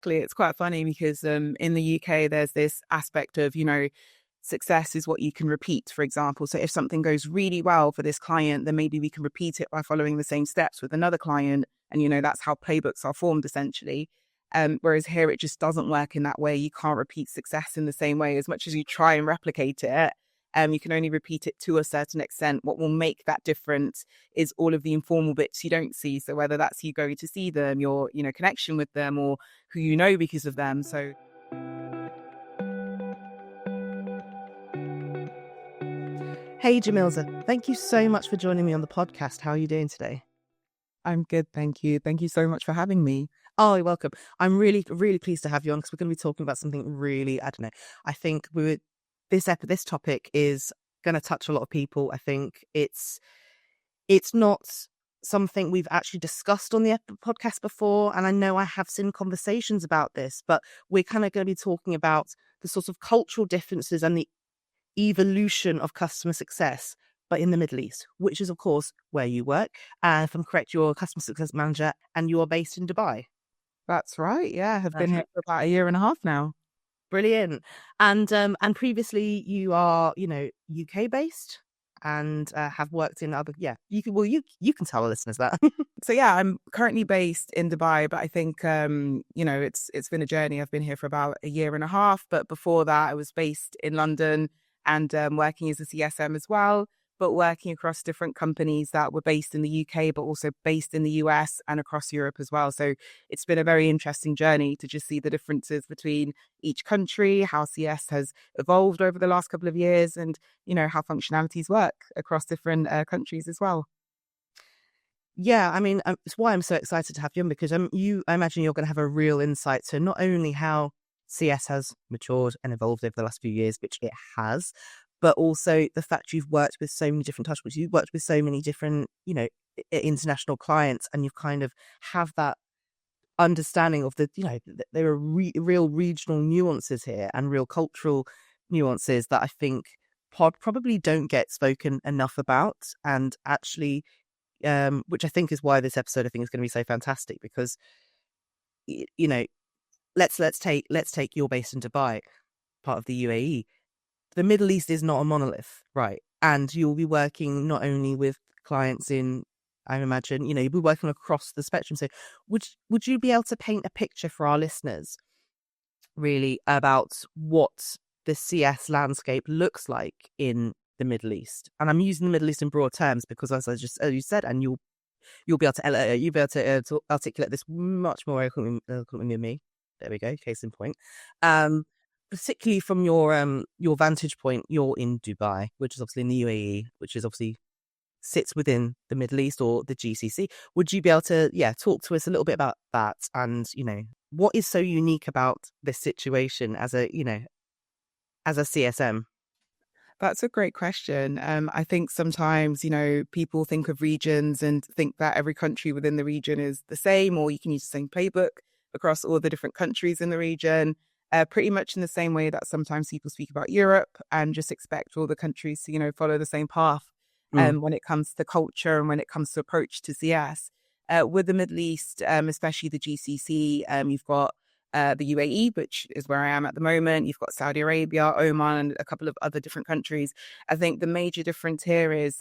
It's quite funny because in the UK, there's this aspect of, success is what you can repeat, for example. So if something goes really well for this client, then maybe we can repeat it by following the same steps with another client. And, that's how playbooks are formed essentially. Whereas here, it just doesn't work in that way. You can't repeat success in the same way as much as you try and replicate it. You can only repeat it to a certain extent. What will make that difference is all of the informal bits you don't see. So whether that's you going to see them, your, connection with them, or who you know because of them. So Hey, Jomilsa, thank you so much for joining me on the podcast. How are you doing today? I'm good, thank you. Thank you so much for having me. Oh, you're welcome. I'm really, really pleased to have you on because we're going to be talking about something really, I don't know. I think this topic is going to touch a lot of people. I think it's not something we've actually discussed on the podcast before, and I know I have seen conversations about this, but we're kind of going to be talking about the sort of cultural differences and the evolution of customer success, but in the Middle East, which is, of course, where you work. And if I'm correct, you're a customer success manager and you are based in Dubai. That's right. Yeah, I have been That's here for about a year and a half now. brilliant. And previously you are, UK based and have worked in other. Yeah, you can tell the listeners that. So yeah, I'm currently based in Dubai, but I think it's been a journey. I've been here for about a year and a half, but before that, I was based in London and working as a CSM as well, but working across different companies that were based in the UK, but also based in the US and across Europe as well. So it's been a very interesting journey to just see the differences between each country, how CS has evolved over the last couple of years, and how functionalities work across different countries as well. Yeah, I mean, it's why I'm so excited to have you on because I imagine you're going to have a real insight to not only how CS has matured and evolved over the last few years, which it has, but also the fact you've worked with so many different touch points, you've worked with so many different, international clients, and you've kind of have that understanding of there are real regional nuances here and real cultural nuances that I think probably don't get spoken enough about, and actually which I think is why this episode I think is going to be so fantastic because let's take you're based in Dubai, part of the UAE. The Middle East is not a monolith, right? And you'll be working not only with clients in, I imagine, you'll be working across the spectrum. So would you be able to paint a picture for our listeners really about what the CS landscape looks like in the Middle East? And I'm using the Middle East in broad terms because, as you said, and you'll be able to articulate this much more eloquently than me. There we go, case in point. Particularly from your vantage point, you're in Dubai, which is obviously in the UAE, which is obviously sits within the Middle East or the GCC. Would you be able to talk to us a little bit about that, and what is so unique about this situation as a CSM? That's a great question. I think sometimes, people think of regions and think that every country within the region is the same, or you can use the same playbook across all the different countries in the region, pretty much in the same way that sometimes people speak about Europe and just expect all the countries to, follow the same path when it comes to culture and when it comes to approach to CS. With the Middle East, especially the GCC, you've got the UAE, which is where I am at the moment. You've got Saudi Arabia, Oman, and a couple of other different countries. I think the major difference here is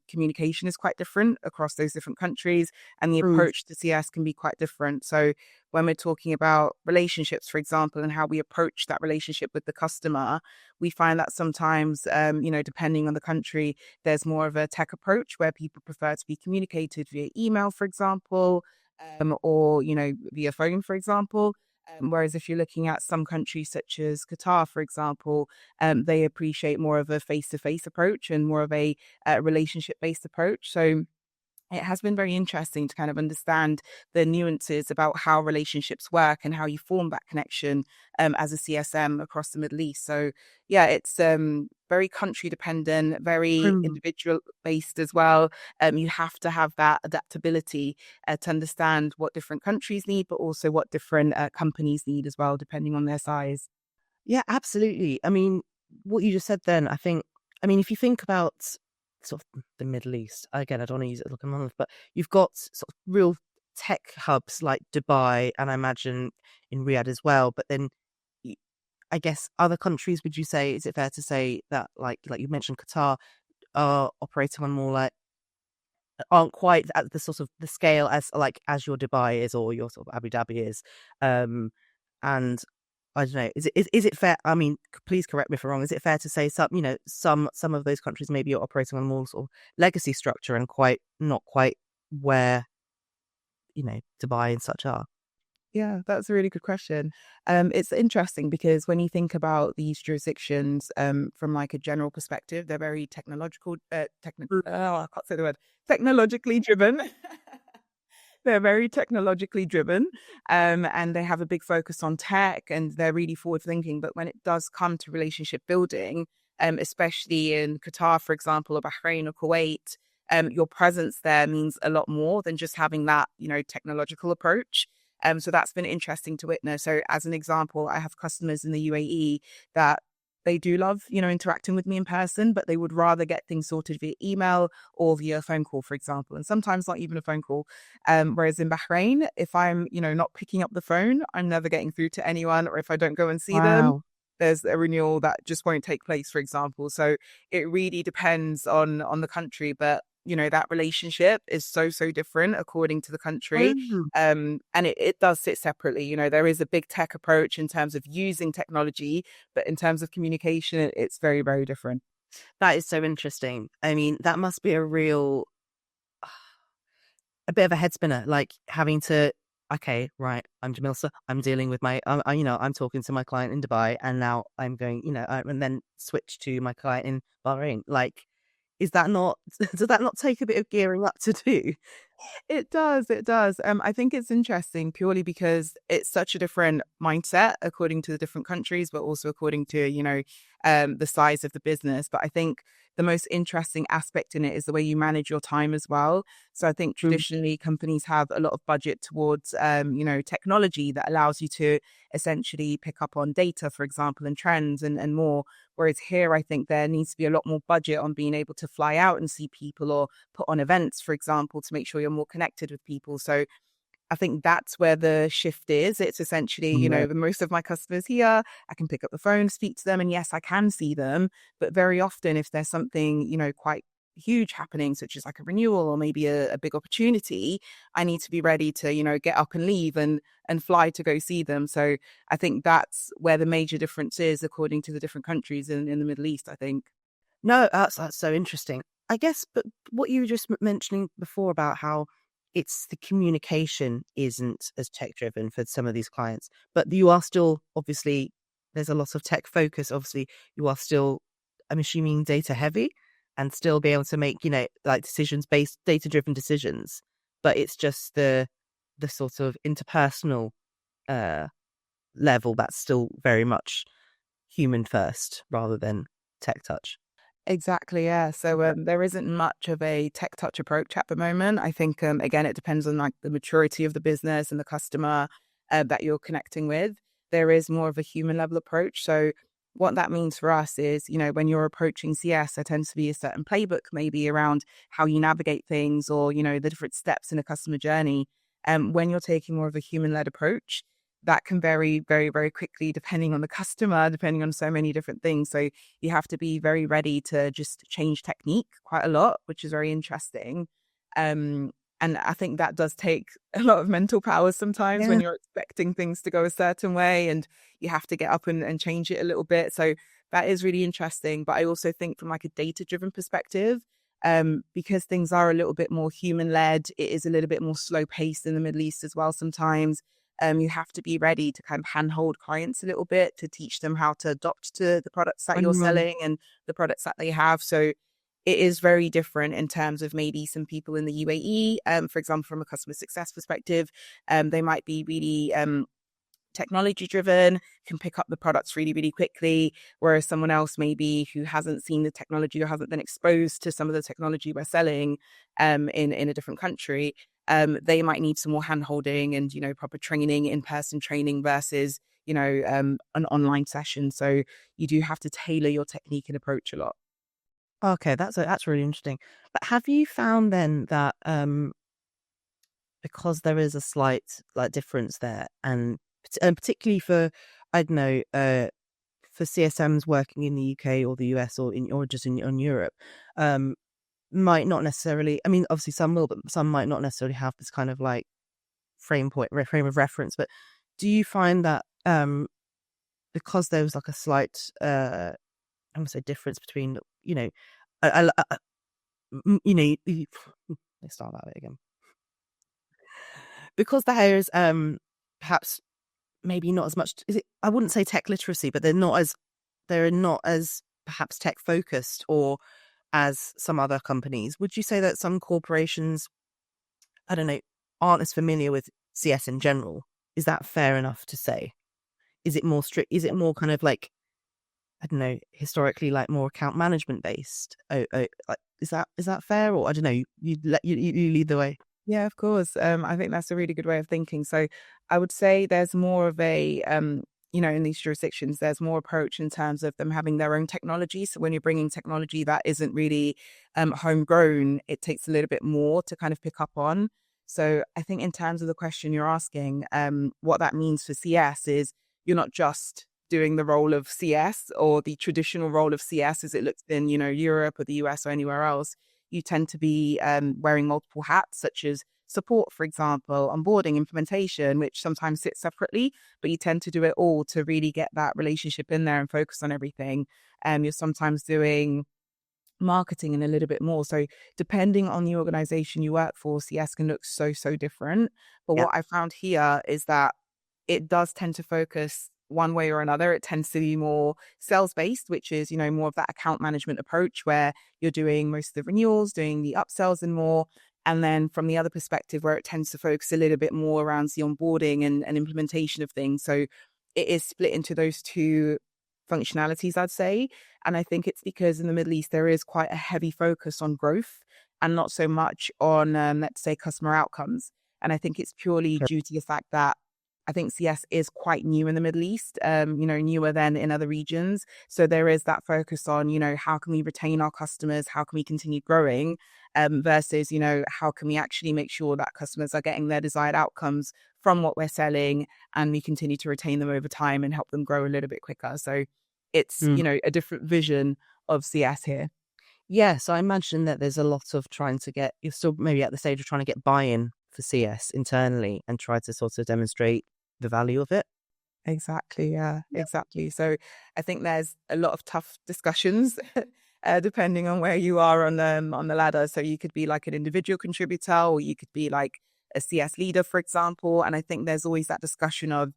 communication is quite different across those different countries, and the approach to CS can be quite different. So when we're talking about relationships, for example, and how we approach that relationship with the customer, we find that sometimes, depending on the country, there's more of a tech approach where people prefer to be communicated via email, for example, or, via phone, for example. Whereas if you're looking at some countries such as Qatar, for example, they appreciate more of a face-to-face approach and more of a relationship-based approach. So it has been very interesting to kind of understand the nuances about how relationships work and how you form that connection as a CSM across the Middle East. So yeah, it's very country dependent, very individual based as well. You have to have that adaptability to understand what different countries need, but also what different companies need as well, depending on their size. Yeah, absolutely. I mean, what you just said then, if you think about sort of the Middle East, again, I don't want to use it like a monolith, but you've got sort of real tech hubs like Dubai, and I imagine in Riyadh as well. But then I guess other countries, would you say, is it fair to say that like you mentioned Qatar are operating on more like aren't quite at the sort of the scale as like as your Dubai is or your sort of Abu Dhabi is. And I don't know, is it fair? I mean, please correct me if I'm wrong. Is it fair to say some of those countries maybe are operating on more sort of legacy structure and quite not quite where Dubai and such are? Yeah, that's a really good question. It's interesting because when you think about these jurisdictions, from like a general perspective, they're very I can't say the word, technologically driven. They're very technologically driven, and they have a big focus on tech, and they're really forward thinking. But when it does come to relationship building, especially in Qatar, for example, or Bahrain or Kuwait, your presence there means a lot more than just having that, technological approach. So that's been interesting to witness. So as an example, I have customers in the UAE that they do love, interacting with me in person, but they would rather get things sorted via email or via a phone call, for example, and sometimes not even a phone call. Whereas in Bahrain, if I'm, not picking up the phone, I'm never getting through to anyone, or if I don't go and see them, Wow. there's a renewal that just won't take place, for example. So it really depends on the country, but that relationship is so different according to the country. Oh, And it does sit separately. There is a big tech approach in terms of using technology, but in terms of communication, it's very, very different. that is so interesting. I mean, that must be a bit of a head spinner, like having to, okay, right, I'm Jamilsa, I'm dealing with I'm talking to my client in Dubai, and now I'm going, and then switch to my client in Bahrain. Like, is that not, does that not take a bit of gearing up to do? It does. It does. I think it's interesting purely because it's such a different mindset according to the different countries, but also according to, the size of the business. But I think the most interesting aspect in it is the way you manage your time as well. So I think Mm. traditionally companies have a lot of budget towards, technology that allows you to essentially pick up on data, for example, and trends and more. Whereas here, I think there needs to be a lot more budget on being able to fly out and see people or put on events, for example, to make sure you're more connected with people. So I think that's where the shift is. It's essentially, Right. the most of my customers here, I can pick up the phone, speak to them, and yes, I can see them. But very often, if there's something, quite huge happening, such as like a renewal or maybe a big opportunity, I need to be ready to, get up and leave and fly to go see them. So I think that's where the major difference is according to the different countries in the Middle East, I think. No, that's so interesting. I guess, but what you were just mentioning before about how it's the communication isn't as tech driven for some of these clients, but you are still obviously there's a lot of tech focus. Obviously, you are still, I'm assuming, data heavy and still be able to make like decisions based data driven decisions. But it's just the sort of interpersonal uh level that's still very much human first rather than tech touch. Exactly, yeah. So there isn't much of a tech touch approach at the moment. I think again, it depends on like the maturity of the business and the customer that you're connecting with. There is more of a human level approach. So what that means for us is, when you're approaching CS, there tends to be a certain playbook maybe around how you navigate things or the different steps in a customer journey. When you're taking more of a human led approach, that can vary very, very quickly depending on the customer, depending on so many different things. So you have to be very ready to just change technique quite a lot, which is very interesting. Um, and I think that does take a lot of mental power sometimes when Yeah. you're expecting things to go a certain way and you have to get up and change it a little bit. So that is really interesting. But I also think from like a data driven perspective, because things are a little bit more human led, it is a little bit more slow paced in the Middle East as well sometimes. You have to be ready to kind of handhold clients a little bit to teach them how to adopt to the products that you're selling and the products that they have. So it is very different in terms of maybe some people in the UAE, for example, from a customer success perspective, they might be really technology driven, can pick up the products really, really quickly. Whereas someone else maybe who hasn't seen the technology or hasn't been exposed to some of the technology we're selling in a different country, they might need some more hand holding and, proper training, in-person training versus, an online session. So you do have to tailor your technique and approach a lot. Okay, that's really interesting. But have you found then that because there is a slight like difference there, and particularly for, I don't know, for CSMs working in the UK or the US or just in Europe, um, might not necessarily. I mean, obviously some will, but some might not necessarily have this kind of like frame of reference. But do you find that because there was like a slight, I'm gonna say difference between, you know, you know, let's start that bit again. Because there is perhaps maybe not as much, is it, I wouldn't say tech literacy, but they're not as perhaps tech focused or as some other companies. Would you say that some corporations, I don't know, aren't as familiar with CS in general? Is that fair enough to say? Is it more strict? Is it more kind of like, I don't know, historically like more account management based? Like, is that fair, or I don't know? You lead the way. Yeah, of course. I think that's a really good way of thinking. So I would say there's more of a, in these jurisdictions, there's more approach in terms of them having their own technology. So when you're bringing technology that isn't really homegrown, it takes a little bit more to kind of pick up on. So I think in terms of the question you're asking, what that means for CS is you're not just doing the role of CS or the traditional role of CS as it looks in, Europe or the US or anywhere else. You tend to be wearing multiple hats, such as support, for example, onboarding, implementation, which sometimes sits separately, but you tend to do it all to really get that relationship in there and focus on everything. You're sometimes doing marketing and a little bit more. So depending on the organization you work for, CS can look so, so different. But Yeah. what I found here is that it does tend to focus one way or another. It tends to be more sales based, which is, more of that account management approach where you're doing most of the renewals, doing the upsells and more. And then from the other perspective, where it tends to focus a little bit more around the onboarding and implementation of things. So it is split into those two functionalities, I'd say. And I think it's because in the Middle East, there is quite a heavy focus on growth and not so much on, let's say, customer outcomes. And I think it's purely Okay. due to the fact that I think CS is quite new in the Middle East, newer than in other regions. So there is that focus on, how can we retain our customers? How can we continue growing? Versus, how can we actually make sure that customers are getting their desired outcomes from what we're selling and we continue to retain them over time and help them grow a little bit quicker. So it's, Mm. a different vision of CS here. Yes, I imagine that there's a lot of trying to get, you're still maybe at the stage of trying to get buy-in for CS internally and try to sort of demonstrate the value of it. Exactly. Yeah, Yeah. exactly. So I think there's a lot of tough discussions depending on where you are on the ladder. So you could be like an individual contributor, or you could be like a CS leader, for example. And I think there's always that discussion of,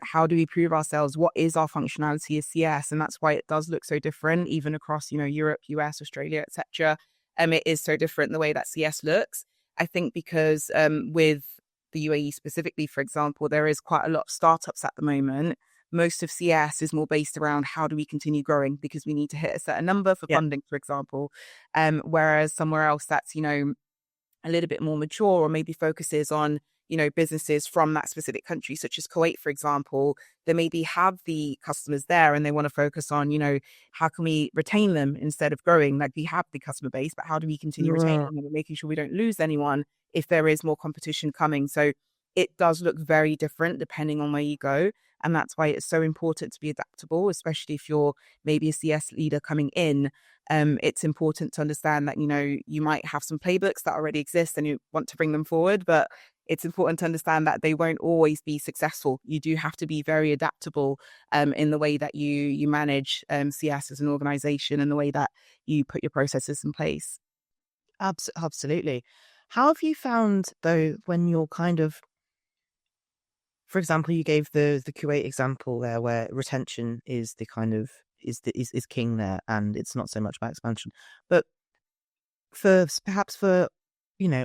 how do we prove ourselves? What is our functionality as CS? And that's why it does look so different, even across, Europe, US, Australia, etc. It is so different the way that CS looks. I think because with the UAE specifically, for example, there is quite a lot of startups at the moment. Most of CS is more based around how do we continue growing because we need to hit a certain number for Yeah. funding, for example. Whereas somewhere else that's, a little bit more mature or maybe focuses on, businesses from that specific country, such as Kuwait, for example, they maybe have the customers there and they want to focus on, how can we retain them instead of growing? Like we have the customer base, but how do we continue retaining Yeah. them and making sure we don't lose anyone if there is more competition coming? So it does look very different depending on where you go. And that's why it's so important to be adaptable, especially if you're maybe a CS leader coming in. It's important to understand that, you might have some playbooks that already exist and you want to bring them forward, but it's important to understand that they won't always be successful. You do have to be very adaptable in the way that you manage CS as an organization and the way that you put your processes in place. Absolutely. How have you found though when you're kind of, for example, you gave the Kuwait example there where retention is the kind of is king there and it's not so much about expansion. But perhaps for,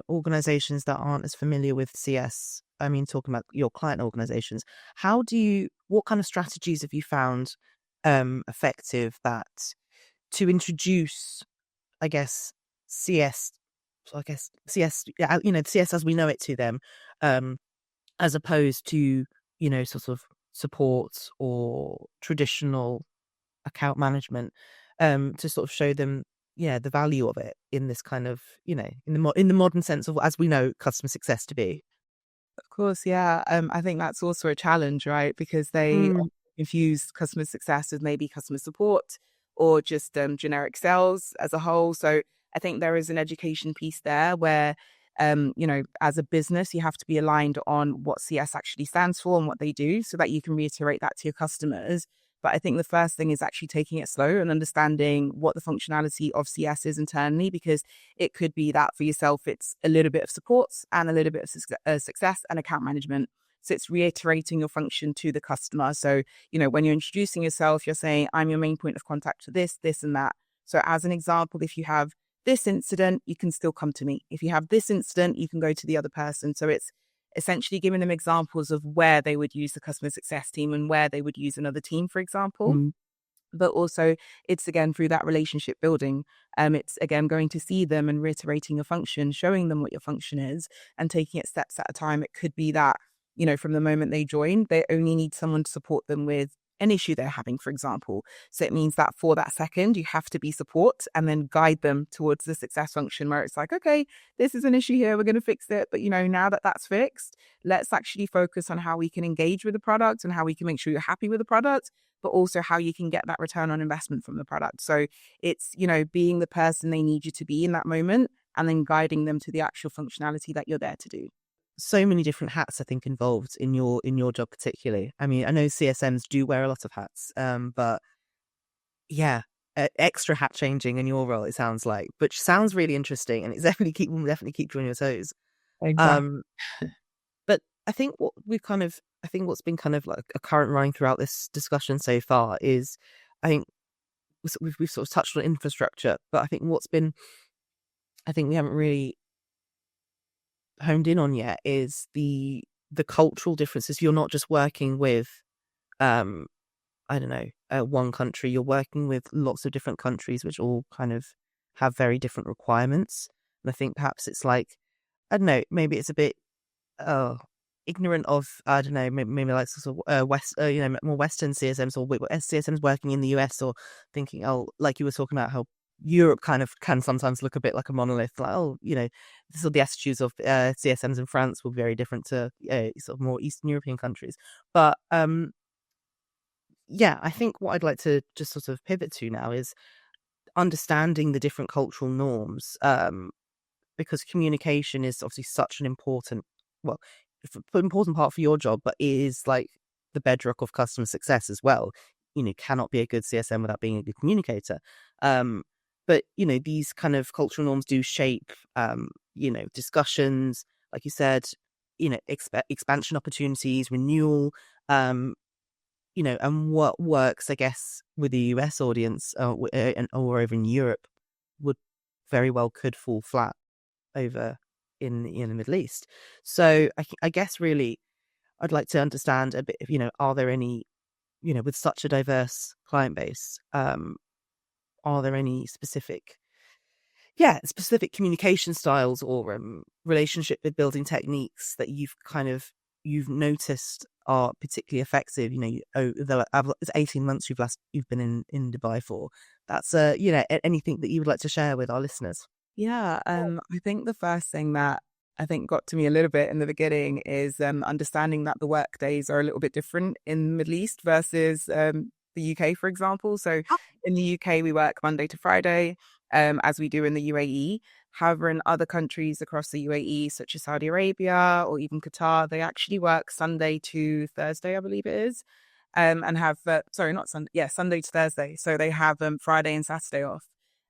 organizations that aren't as familiar with CS, I mean talking about your client organizations, what kind of strategies have you found effective that to introduce, I guess, CS, so I guess CS, yeah, CS as we know it to them, um, as opposed to, sort of support or traditional account management, to sort of show them, the value of it in this kind of, in the modern sense of, as we know, customer success to be. Of course, yeah. I think that's also a challenge, right? Because they Mm, often confuse customer success with maybe customer support or just generic sales as a whole. So I think there is an education piece there where, as a business, you have to be aligned on what CS actually stands for and what they do so that you can reiterate that to your customers. But I think the first thing is actually taking it slow and understanding what the functionality of CS is internally, because it could be that for yourself, it's a little bit of support and a little bit of success and account management. So it's reiterating your function to the customer. So, when you're introducing yourself, you're saying, I'm your main point of contact for this, this, and that. So, as an example, if you have this incident, you can still come to me. If you have this incident, you can go to the other person. So it's essentially giving them examples of where they would use the customer success team and where they would use another team, for example. mm. But also it's again through that relationship building. It's again going to see them and reiterating your function, showing them what your function is and taking it steps at a time. It could be that, from the moment they join, they only need someone to support them with an issue they're having, for example. So it means that for that second, you have to be support and then guide them towards the success function where it's like, okay, this is an issue here, we're going to fix it. But, now that that's fixed, let's actually focus on how we can engage with the product and how we can make sure you're happy with the product, but also how you can get that return on investment from the product. So it's, being the person they need you to be in that moment and then guiding them to the actual functionality that you're there to do. So many different hats, I think, involved in your job particularly. I mean, I know CSMs do wear a lot of hats, but yeah, extra hat changing in your role, it sounds like, which sounds really interesting, and it's will definitely keep you on your toes. Exactly. Um, but I think what's been kind of like a current running throughout this discussion so far is, I think we've sort of touched on infrastructure, but I think we haven't really honed in on yet is the cultural differences. You're not just working with, um, I don't know, one country. You're working with lots of different countries, which all kind of have very different requirements. And I think perhaps it's like, I don't know, maybe it's a bit ignorant of, I don't know, maybe like sort of more Western CSMs or CSMs working in the US, or thinking, oh, like you were talking about how Europe kind of can sometimes look a bit like a monolith, like, oh, sort of the attitudes of CSMs in France will be very different to sort of more Eastern European countries. But yeah, I think what I'd like to just sort of pivot to now is understanding the different cultural norms, because communication is obviously such an important, well, important part for your job, but it is like the bedrock of customer success as well. Cannot be a good CSM without being a good communicator. But these kind of cultural norms do shape, discussions, like you said, expansion opportunities, renewal, and what works, I guess, with the US audience or over in Europe would very well could fall flat over in the Middle East. So I guess really I'd like to understand a bit of, are there any, with such a diverse client base, are there any specific communication styles or relationship with building techniques that you've noticed are particularly effective? It's 18 months you've been in Dubai for. That's anything that you would like to share with our listeners. Yeah, I think the first thing that I think got to me a little bit in the beginning is understanding that the work days are a little bit different in the Middle East versus the UK, for example. So in the UK, we work Monday to Friday, as we do in the UAE. However, in other countries across the UAE, such as Saudi Arabia or even Qatar, they actually work Sunday to Thursday, I believe it is, and have, sorry, not Sunday, yeah, Sunday to Thursday. So they have Friday and Saturday off.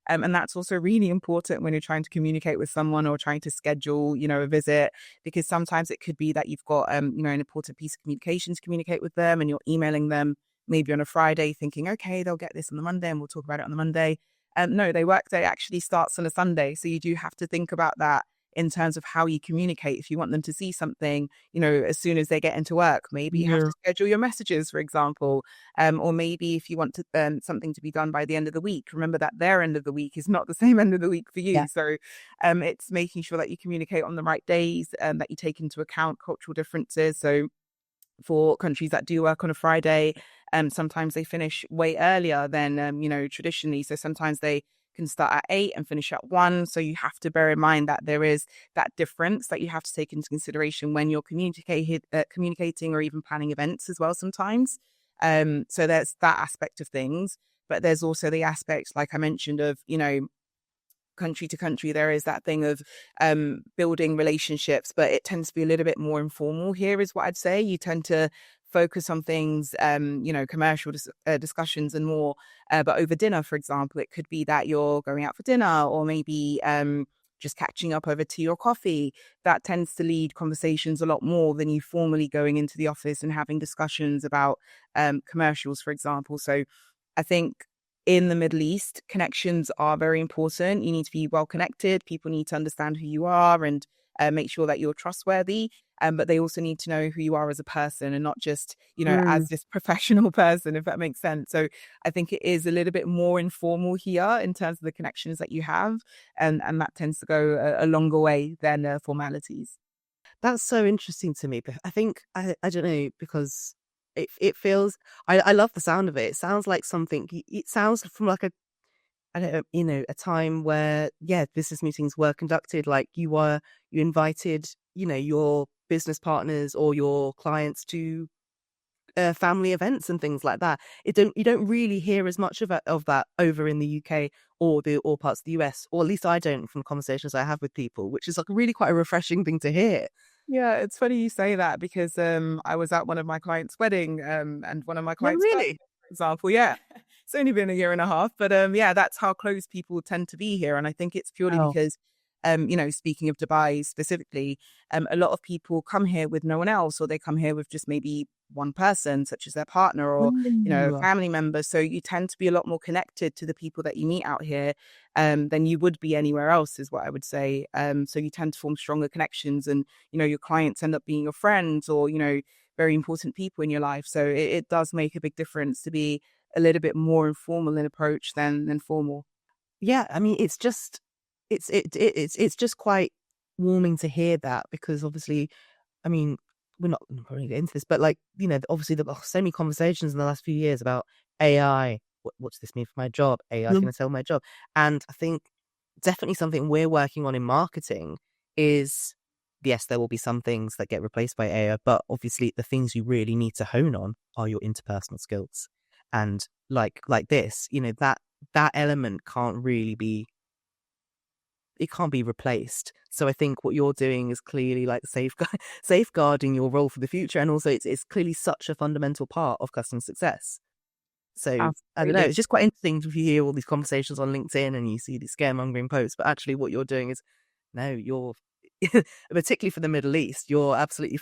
And that's also really important when you're trying to communicate with someone or trying to schedule, a visit, because sometimes it could be that you've got, an important piece of communication to communicate with them and you're emailing them maybe on a Friday thinking, okay, they'll get this on the Monday and we'll talk about it on the Monday. No, their workday actually starts on a Sunday. So you do have to think about that in terms of how you communicate. If you want them to see something, as soon as they get into work, maybe you have Yeah. to schedule your messages, for example. Or maybe if you want something to be done by the end of the week, remember that their end of the week is not the same end of the week for Yeah. you. So it's making sure that you communicate on the right days and that you take into account cultural differences. So for countries that do work on a Friday, sometimes they finish way earlier than traditionally. So sometimes they can start at 8 and finish at 1. So you have to bear in mind that there is that difference that you have to take into consideration when you're communicating or even planning events as well sometimes. So there's that aspect of things. But there's also the aspect, like I mentioned, of, country to country, there is that thing of building relationships, but it tends to be a little bit more informal here, is what I'd say. You tend to focus on things, commercial discussions and more. But over dinner, for example, it could be that you're going out for dinner, or maybe just catching up over tea or coffee. That tends to lead conversations a lot more than you formally going into the office and having discussions about commercials, for example. So I think in the Middle East, connections are very important. You need to be well connected. People need to understand who you are and make sure that you're trustworthy. But they also need to know who you are as a person, and not just, as this professional person, if that makes sense. So I think it is a little bit more informal here in terms of the connections that you have. And that tends to go a longer way than formalities. That's so interesting to me. But I think I don't know, because it feels, I love the sound of it. It sounds like something. It sounds from like a, I don't know, a time where, yeah, business meetings were conducted. Like you invited, your business partners or your clients to family events and things like that. You don't really hear as much of that over in the UK or parts of the US, or at least I don't, from conversations I have with people, which is like really quite a refreshing thing to hear. Yeah, it's funny you say that, because I was at one of my clients' wedding, and one of my No, clients' birthday, really. for example. Yeah, it's only been a year and a half, but yeah, that's how close people tend to be here, and I think it's purely Wow. because, speaking of Dubai specifically, a lot of people come here with no one else, or they come here with just maybe one person, such as their partner or a Ooh. family member. So you tend to be a lot more connected to the people that you meet out here than you would be anywhere else, is what I would say. So you tend to form stronger connections, and your clients end up being your friends, or very important people in your life. So it does make a big difference to be a little bit more informal in approach than formal. Yeah, I mean, it's just quite warming to hear that, because obviously, I mean, we're not probably get into this, but like, obviously there are so many conversations in the last few years about AI. What does this mean for my job? AI is Mm. going to sell my job. And I think definitely something we're working on in marketing is, yes, there will be some things that get replaced by AI, but obviously the things you really need to hone on are your interpersonal skills. And like this, that element can't really be, it can't be replaced. So I think what you're doing is clearly like safeguarding your role for the future, and also it's clearly such a fundamental part of customer success. So I don't know, Absolutely. it's just quite interesting if you hear all these conversations on LinkedIn and you see these scaremongering posts, but actually what you're doing is, no, you're particularly for the Middle East, you're absolutely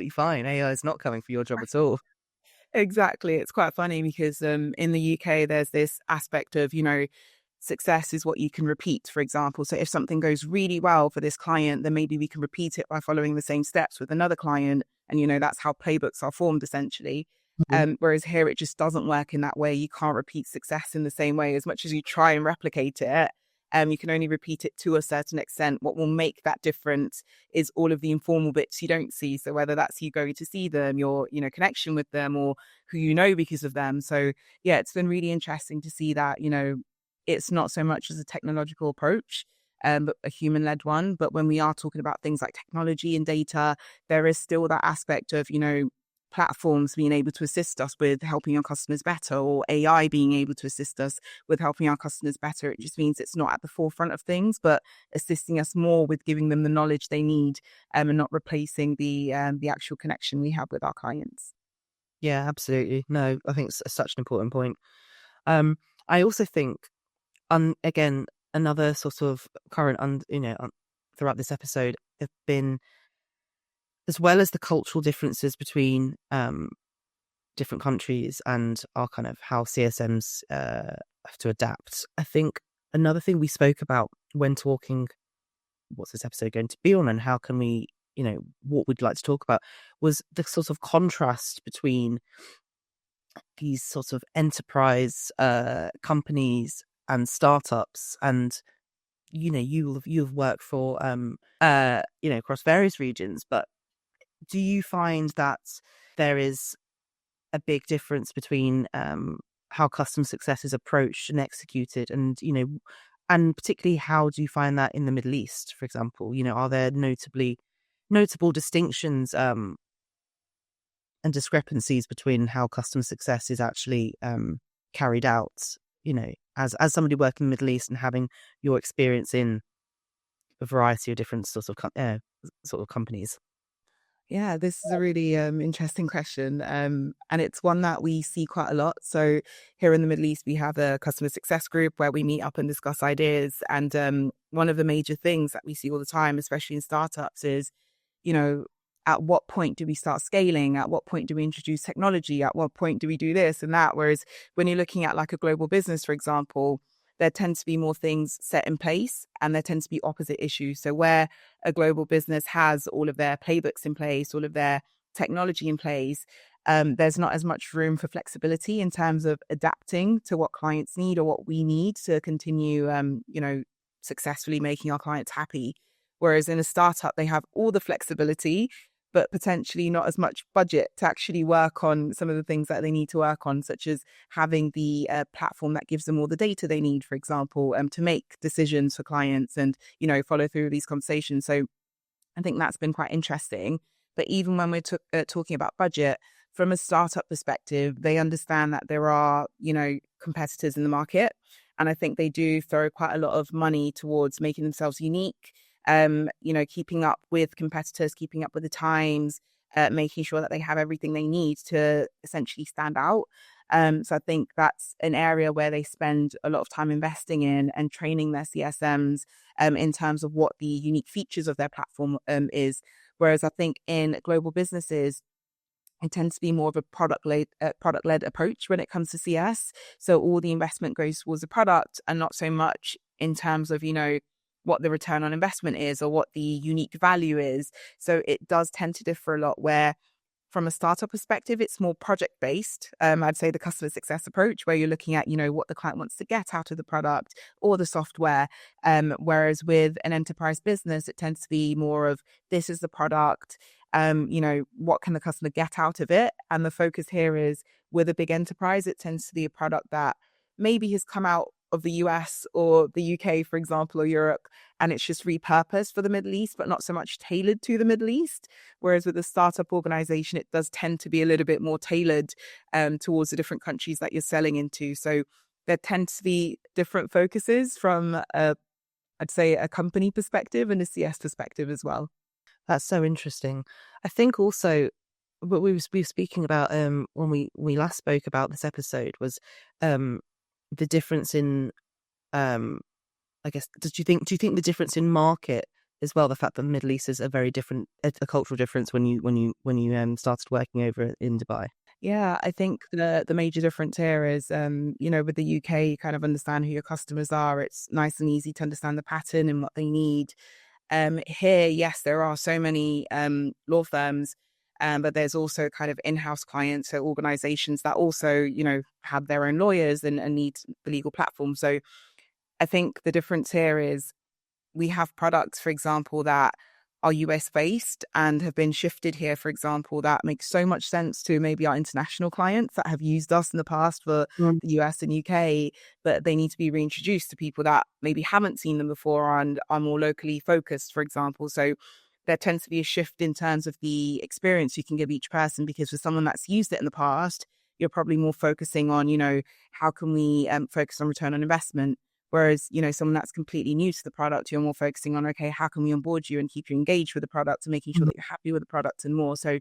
fine. AI is not coming for your job at all. Exactly. It's quite funny because in the UK, there's this aspect of, success is what you can repeat, for example. So if something goes really well for this client, then maybe we can repeat it by following the same steps with another client. And, that's how playbooks are formed, essentially. Mhm. Whereas here, it just doesn't work in that way. You can't repeat success in the same way. As much as you try and replicate it, you can only repeat it to a certain extent. What will make that difference is all of the informal bits you don't see. So whether that's you going to see them, your, connection with them, or who because of them. So yeah, it's been really interesting to see that, it's not so much as a technological approach, but a human led one. But when we are talking about things like technology and data, there is still that aspect of, platforms being able to assist us with helping our customers better, or AI being able to assist us with helping our customers better. It just means it's not at the forefront of things, but assisting us more with giving them the knowledge they need, and not replacing the actual connection we have with our clients. Yeah, absolutely. No, I think it's such an important point. Um, I also think, again, another sort of current, throughout this episode have been, as well as the cultural differences between different countries and our kind of how CSMs have to adapt. I think another thing we spoke about when talking, what's this episode going to be on, and how can we, what we'd like to talk about, was the sort of contrast between these sort of enterprise companies and startups. And you've worked for across various regions, but do you find that there is a big difference between how customer success is approached and executed, and and particularly how do you find that in the Middle East, for example? Are there notable distinctions and discrepancies between how customer success is actually carried out? As somebody working in the Middle East and having your experience in a variety of different sorts of sort of companies. Yeah, this is a really interesting question. And it's one that we see quite a lot. So here in the Middle East, we have a customer success group where we meet up and discuss ideas. And one of the major things that we see all the time, especially in startups, is, you know, at what point do we start scaling? At what point do we introduce technology? At what point do we do this and that? Whereas when you're looking at like a global business, for example, there tend to be more things set in place and there tends to be opposite issues. So where a global business has all of their playbooks in place, all of their technology in place, there's not as much room for flexibility in terms of adapting to what clients need or what we need to continue, successfully making our clients happy. Whereas in a startup, they have all the flexibility, but potentially not as much budget to actually work on some of the things that they need to work on, such as having the platform that gives them all the data they need, for example, to make decisions for clients and, follow through these conversations. So I think that's been quite interesting. But even when we're talking about budget, from a startup perspective, they understand that there are, competitors in the market. And I think they do throw quite a lot of money towards making themselves unique, keeping up with competitors, keeping up with the times, making sure that they have everything they need to essentially stand out. So I think that's an area where they spend a lot of time investing in and training their CSMs in terms of what the unique features of their platform is. Whereas I think in global businesses, it tends to be more of a product-led approach when it comes to CS. So all the investment goes towards the product and not so much in terms of, what the return on investment is or what the unique value is. So it does tend to differ a lot where from a startup perspective, it's more project based. I'd say the customer success approach where you're looking at, what the client wants to get out of the product or the software. Whereas with an enterprise business, it tends to be more of this is the product, what can the customer get out of it? And the focus here is with a big enterprise, it tends to be a product that maybe has come out of the US or the UK, for example, or Europe, and it's just repurposed for the Middle East, but not so much tailored to the Middle East. Whereas with a startup organization, it does tend to be a little bit more tailored towards the different countries that you're selling into. So there tends to be different focuses from, I'd say, a company perspective and a CS perspective as well. That's so interesting. I think also what we were speaking about when we last spoke about this episode was the difference in I guess do you think the difference in market as well, the fact that the Middle East is a very different a cultural difference when you started working over in Dubai? Yeah, I think the major difference here is, with the UK, you kind of understand who your customers are. It's nice and easy to understand the pattern and what they need. Here, yes, there are so many law firms, but there's also kind of in-house clients, so organizations that also, have their own lawyers and need the legal platform. So I think the difference here is we have products, for example, that are US based and have been shifted here, for example, that makes so much sense to maybe our international clients that have used us in the past for Mm. the US and UK, but they need to be reintroduced to people that maybe haven't seen them before and are more locally focused, for example. So there tends to be a shift in terms of the experience you can give each person, because for someone that's used it in the past, you're probably more focusing on, how can we focus on return on investment? Whereas, someone that's completely new to the product, you're more focusing on, okay, how can we onboard you and keep you engaged with the product and making sure Mhm. that you're happy with the product and more. So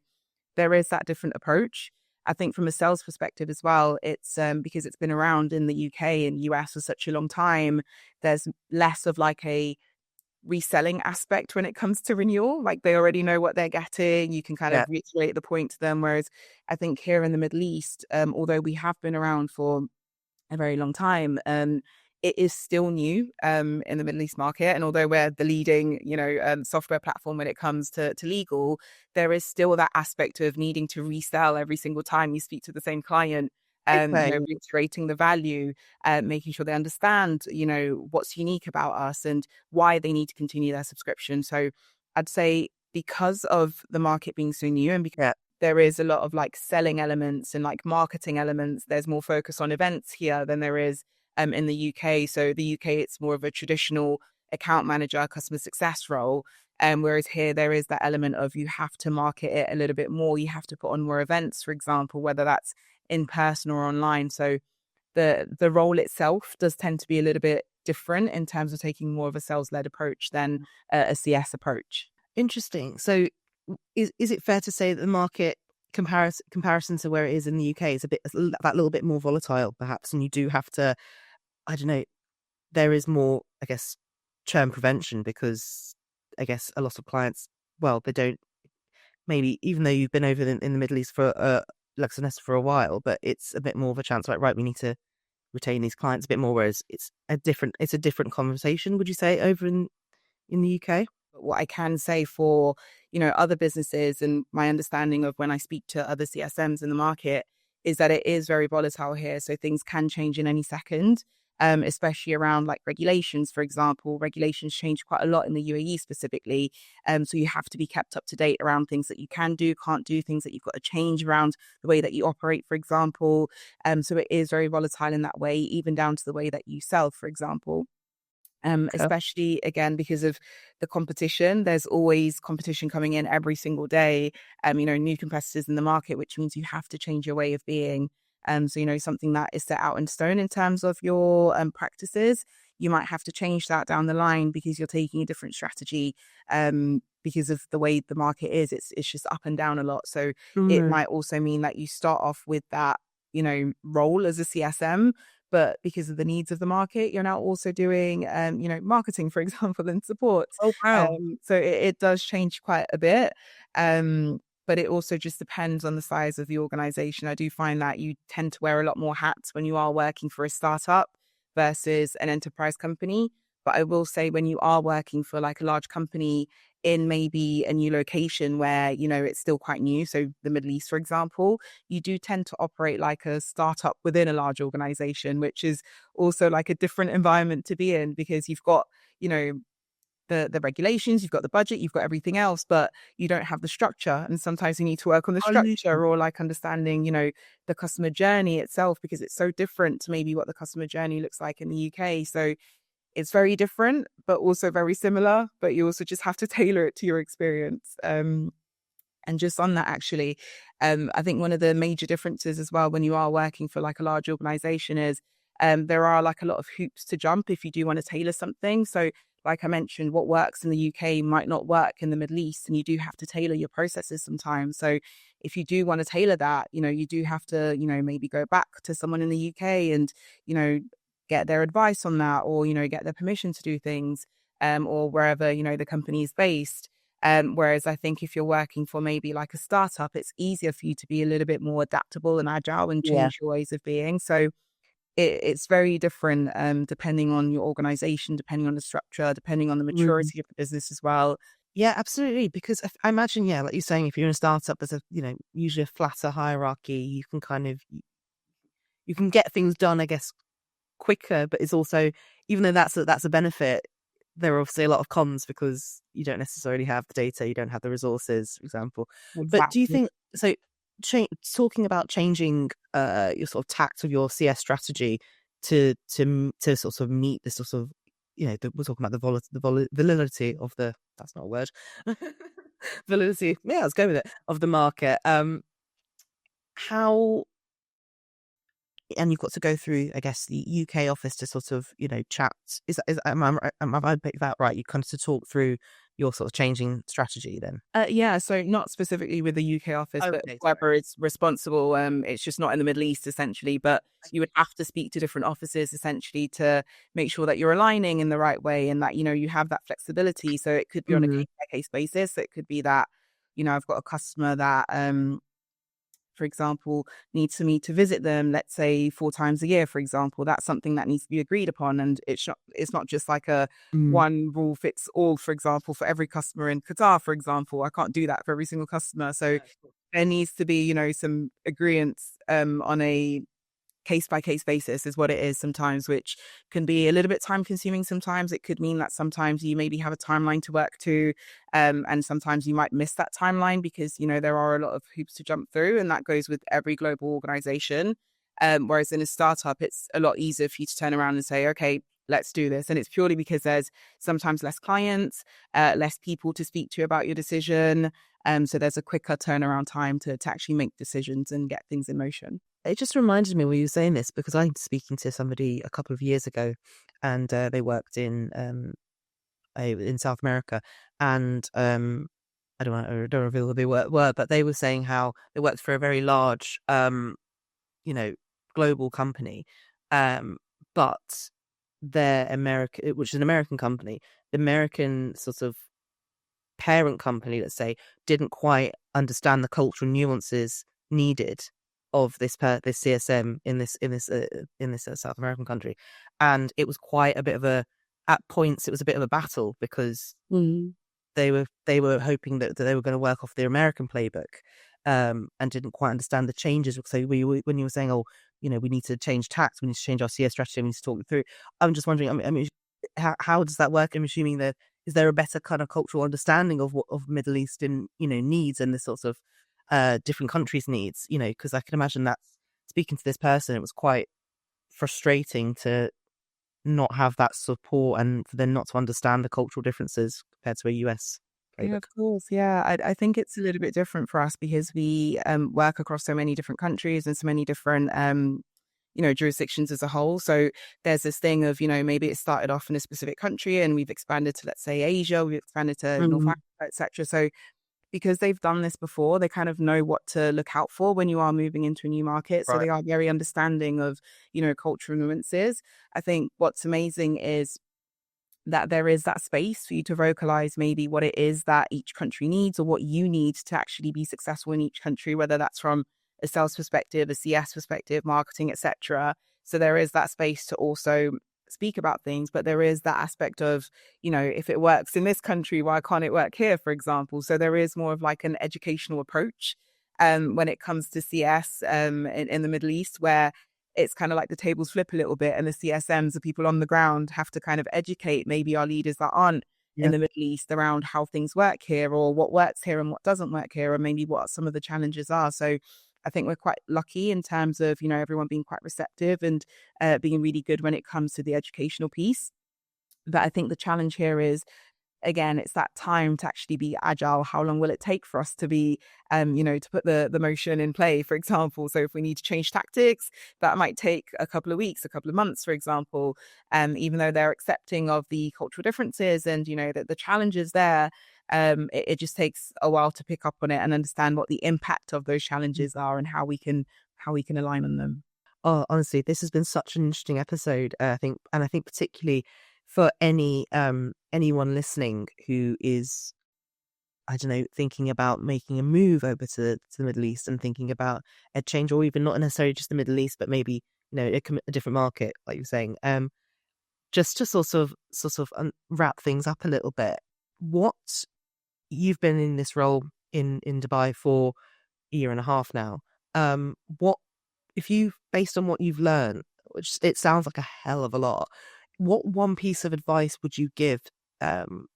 there is that different approach. I think from a sales perspective as well, it's because it's been around in the UK and US for such a long time, there's less of like a reselling aspect when it comes to renewal. Like they already know what they're getting. You can kind Yeah. of reiterate the point to them. Whereas I think here in the Middle East, although we have been around for a very long time, it is still new in the Middle East market. And although we're the leading, software platform when it comes to legal, there is still that aspect of needing to resell every single time you speak to the same client. Okay. Reiterating the value, making sure they understand, what's unique about us and why they need to continue their subscription. So I'd say because of the market being so new and because Yeah. there is a lot of like selling elements and like marketing elements. There's more focus on events here than there is in the UK. So the UK, it's more of a traditional account manager, customer success role. Whereas here, there is that element of you have to market it a little bit more. You have to put on more events, for example, whether that's in person or online. So the role itself does tend to be a little bit different in terms of taking more of a sales led approach than a CS approach. Interesting. So, is it fair to say that the market comparison to where it is in the UK is a bit that little bit more volatile, perhaps, and you do have to, I don't know, there is more, I guess, churn prevention because I guess a lot of clients, well, they don't maybe even though you've been over in the Middle East for Luxembourg for a while, but it's a bit more of a chance, like right, we need to retain these clients a bit more. Whereas it's a different conversation. Would you say over in the UK? But what I can say for, other businesses and my understanding of when I speak to other CSMs in the market is that it is very volatile here. So things can change in any second, especially around like regulations, for example. Regulations change quite a lot in the UAE specifically. So you have to be kept up to date around things that you can do, can't do, things that you've got to change around the way that you operate, for example. So it is very volatile in that way, even down to the way that you sell, for example. Okay. Especially again because of the competition. There's always competition coming in every single day. New competitors in the market, which means you have to change your way of being. So something that is set out in stone in terms of your practices, you might have to change that down the line because you're taking a different strategy. Because of the way the market is, it's just up and down a lot. So it Mm. might also mean that you start off with that role as a CSM, but because of the needs of the market, you're now also doing, marketing, for example, and support. Oh wow. So it does change quite a bit. But it also just depends on the size of the organization. I do find that you tend to wear a lot more hats when you are working for a startup versus an enterprise company. But I will say when you are working for like a large company in maybe a new location where, it's still quite new, so the Middle East, for example, you do tend to operate like a startup within a large organization, which is also like a different environment to be in because you've got, you know, the regulations, you've got the budget, you've got everything else, but you don't have the structure. And sometimes you need to work on the structure or like understanding, the customer journey itself because it's so different to maybe what the customer journey looks like in the UK. So it's very different, but also very similar, but you also just have to tailor it to your experience. And just on that, actually, I think one of the major differences as well when you are working for like a large organization is there are like a lot of hoops to jump if you do want to tailor something. So, like I mentioned, what works in the UK might not work in the Middle East, and you do have to tailor your processes sometimes. So, if you do want to tailor that, you do have to, maybe go back to someone in the UK and, get their advice on that or, get their permission to do things or wherever, the company is based. Whereas I think if you're working for maybe like a startup, it's easier for you to be a little bit more adaptable and agile and Yeah. change your ways of being. So it's very different depending on your organization, depending on the structure, depending on the Mm. maturity of the business as well. Yeah, absolutely. Because I imagine, yeah, like you're saying, if you're in a startup, there's usually a flatter hierarchy. You can kind of you can get things done, I guess, quicker. But it's also, even though that's a benefit, there are obviously a lot of cons because you don't necessarily have the data, you don't have the resources, for example. But do you Exactly. think so? Talking about changing your sort of tact of your CS strategy to sort of meet this sort of we're talking about the validity of the that's not a word validity, yeah, let's go with it, of the market. How and you've got to go through, I guess, the UK office to sort of, chat. Am I picked that right? You kind of to talk through your sort of changing strategy then. Yeah, so not specifically with the UK office, but Okay, sorry. whoever is responsible. It's just not in the Middle East essentially, but you would have to speak to different offices essentially to make sure that you're aligning in the right way and that you have that flexibility. So it could be on a Mm, case by case basis. It could be that I've got a customer that for example, needs for me to visit them, let's say 4 times a year, for example. That's something that needs to be agreed upon. And it's not just like a mm. one rule fits all, for example, for every customer in Qatar, for example. I can't do that for every single customer. So No, of course. there needs to be, some agreements on a case by case basis is what it is sometimes, which can be a little bit time consuming. Sometimes it could mean that sometimes you maybe have a timeline to work to, and sometimes you might miss that timeline because, you know, there are a lot of hoops to jump through, and that goes with every global organization. Whereas in a startup, it's a lot easier for you to turn around and say, okay, let's do this. And it's purely because there's sometimes less clients, less people to speak to about your decision. So there's a quicker turnaround time to actually make decisions and get things in motion. It just reminded me when you were saying this, because I'm speaking to somebody a couple of years ago, and they worked in South America, and I don't reveal who they were, but they were saying how they worked for a very large, you know, global company, but their American, which is an American company, the American sort of parent company, let's say, didn't quite understand the cultural nuances needed of this CSM in this South American country, and it was quite a bit of a at points it was a bit of a battle because they were hoping that they were going to work off the American playbook, and didn't quite understand the changes. So when you were saying, oh, you know, we need to change tax, we need to change our CS strategy, we need to talk it through. I'm just wondering, I mean, how does that work? I'm assuming that is there a better kind of cultural understanding of what of Middle Eastern, you know, needs and the sorts of different countries' needs, you know, because I can imagine that speaking to this person, it was quite frustrating to not have that support and for them not to understand the cultural differences compared to a US Yeah, playbook. of course. Yeah, I think it's a little bit different for us because we work across so many different countries and so many different you know, jurisdictions as a whole. So there's this thing of, you know, maybe it started off in a specific country and we've expanded to, let's say, Asia, we've expanded to North Mm, Africa, etc. So because they've done this before, they kind of know what to look out for when you are moving into a new market. So right. they are very understanding of, you know, cultural nuances. I think what's amazing is that there is that space for you to vocalize maybe what it is that each country needs or what you need to actually be successful in each country, whether that's from a sales perspective, a CS perspective, marketing, etc. So there is that space to also speak about things, but there is that aspect of, you know, if it works in this country, why can't it work here, for example? So there is more of like an educational approach when it comes to CS in the Middle East, where it's kind of like the tables flip a little bit and the CSMs, the people on the ground, have to kind of educate maybe our leaders that aren't in Yeah. the Middle East around how things work here or what works here and what doesn't work here and maybe what some of the challenges are. So I think we're quite lucky in terms of, you know, everyone being quite receptive and being really good when it comes to the educational piece. But I think the challenge here is, again, it's that time to actually be agile. How long will it take for us to be, you know, to put the motion in play, for example? So if we need to change tactics, that might take a couple of weeks, a couple of months, for example. Even though they're accepting of the cultural differences and, you know, that the challenges there, it just takes a while to pick up on it and understand what the impact of those challenges are and how we can align on them. Oh, honestly, this has been such an interesting episode. I think particularly for anyone listening who is, I don't know, thinking about making a move over to the Middle East and thinking about a change, or even not necessarily just the Middle East, but maybe, you know, a different market, like you're saying. Just to sort of wrap things up a little bit. What you've been in this role in Dubai for a year and a half now. What if you, based on what you've learned, which it sounds like a hell of a lot, what one piece of advice would you give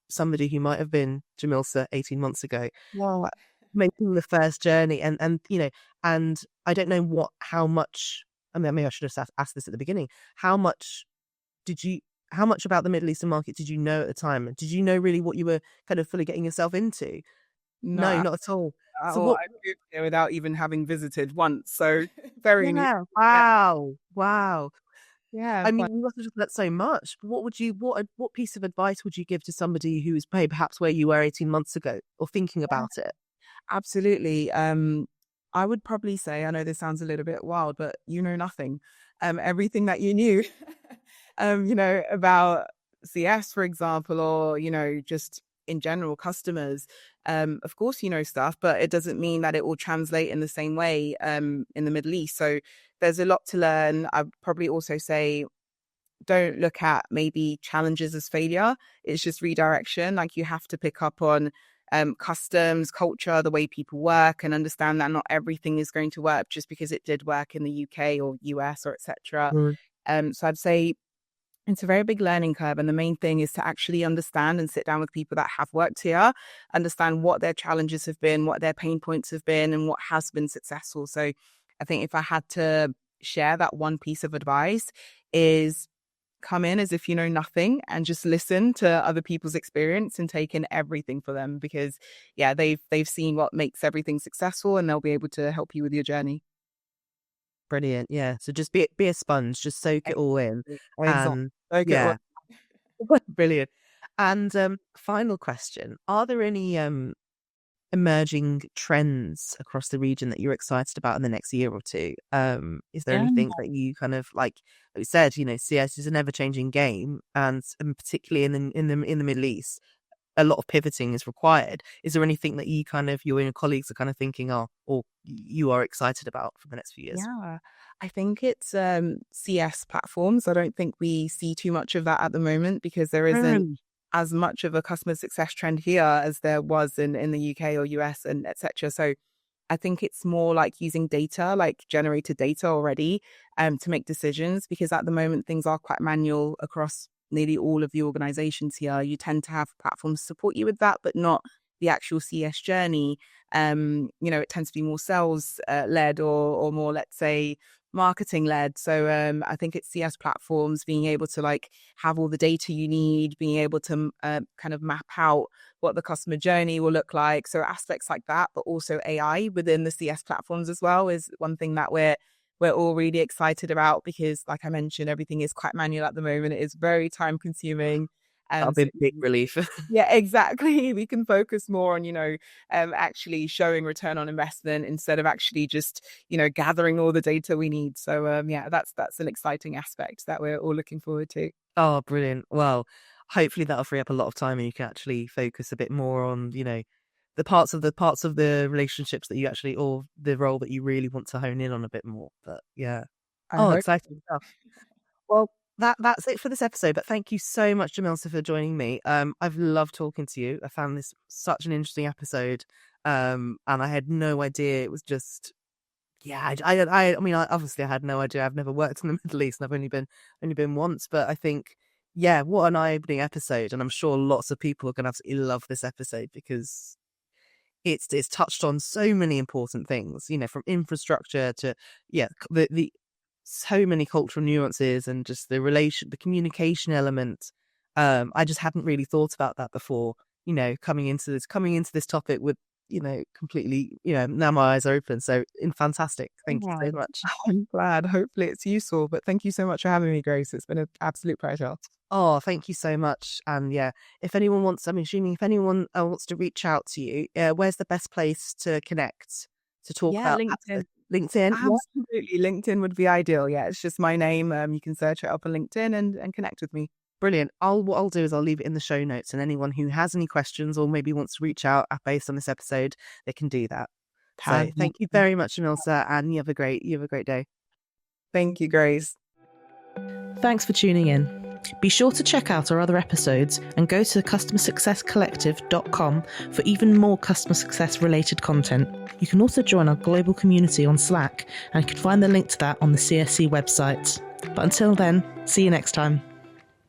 somebody who might have been Jamilsa 18 months ago, Well, making the first journey? And you know, and I don't know how much, I mean, maybe I should have asked this at the beginning. How much did you, how much about the Middle Eastern market did you know at the time? Did you know really what you were kind of fully getting yourself into? No, not not at all. at So all. what, I moved here without even having visited once, so very new. yeah, Yeah, wow, wow. yeah, I mean, but you must have just learnt so much. What would you, what piece of advice would you give to somebody who is perhaps where you were 18 months ago or thinking about it? absolutely. I would probably say, I know this sounds a little bit wild, but you know nothing. Everything that you knew, you know, about CS, for example, or, you know, just in general, customers. Of course, you know stuff, but it doesn't mean that it will translate in the same way in the Middle East. So there's a lot to learn. I'd probably also say don't look at maybe challenges as failure. It's just redirection. Like you have to pick up on customs, culture, the way people work, and understand that not everything is going to work just because it did work in the UK or US or etc. So I'd say it's a very big learning curve. And the main thing is to actually understand and sit down with people that have worked here, understand what their challenges have been, what their pain points have been, and what has been successful. So I think if I had to share that one piece of advice is come in as if you know nothing and just listen to other people's experience and take in everything for them, because yeah, they've seen what makes everything successful and they'll be able to help you with your journey. Brilliant. Yeah. So just be a sponge, just soak it all in. Exactly. And Okay. yeah, brilliant. And final question. Are there any emerging trends across the region that you're excited about in the next year or two? Is there Yeah. anything that you kind of like you said, CS is an ever changing game, and particularly in the Middle East, a lot of pivoting is required. Is there anything that you and your colleagues are kind of thinking, or you are excited about for the next few years? Yeah, I think it's CS platforms. I don't think we see too much of that at the moment because there isn't Mm. as much of a customer success trend here as there was in the UK or US and etc. So I think it's more like using data, like generated data already, to make decisions, because at the moment things are quite manual across nearly all of the organizations here. You tend to have platforms support you with that, but not the actual CS journey. It tends to be more sales led or more, let's say, marketing led. So I think it's CS platforms being able to like have all the data you need, being able to kind of map out what the customer journey will look like. So aspects like that, but also AI within the CS platforms as well is one thing that we're all really excited about, because like I mentioned, everything is quite manual at the moment. It is very time consuming. That'll And be so a big relief. yeah, exactly. We can focus more on, actually showing return on investment instead of actually just, gathering all the data we need. So, yeah, that's an exciting aspect that we're all looking forward to. Oh, brilliant. Well, hopefully that'll free up a lot of time and you can actually focus a bit more on, the relationships that you actually, or the role that you really want to hone in on a bit more. But yeah. I Oh, hope. exciting stuff. Well, that's it for this episode. But thank you so much, Jamilsa, for joining me. I've loved talking to you. I found this such an interesting episode. And I had no idea it was just yeah. I mean, obviously I had no idea. I've never worked in the Middle East, and I've only been once. But I think yeah, what an eye-opening episode, and I'm sure lots of people are going to absolutely love this episode because it's touched on so many important things, from infrastructure to yeah, the so many cultural nuances and just the communication element. I just hadn't really thought about that before, coming into this topic with, completely, now my eyes are open. So fantastic. Thank you Yeah. so much. I'm glad. Hopefully it's useful. But thank you so much for having me, Grace. It's been an absolute pleasure. Oh, thank you so much. And yeah, if anyone wants, I'm assuming if anyone wants to reach out to you, where's the best place to connect to talk Yeah, about LinkedIn. LinkedIn? Yeah. Absolutely. LinkedIn would be ideal. Yeah, it's just my name. You can search it up on LinkedIn and connect with me. Brilliant. What I'll do is I'll leave it in the show notes, and anyone who has any questions or maybe wants to reach out based on this episode, they can do that. So Perfect. thank you very much, Jamilsa, and you have a great day. Thank you, Grace. Thanks for tuning in. Be sure to check out our other episodes and go to customersuccesscollective.com for even more customer success related content. You can also join our global community on Slack, and you can find the link to that on the CSC website. But until then, see you next time.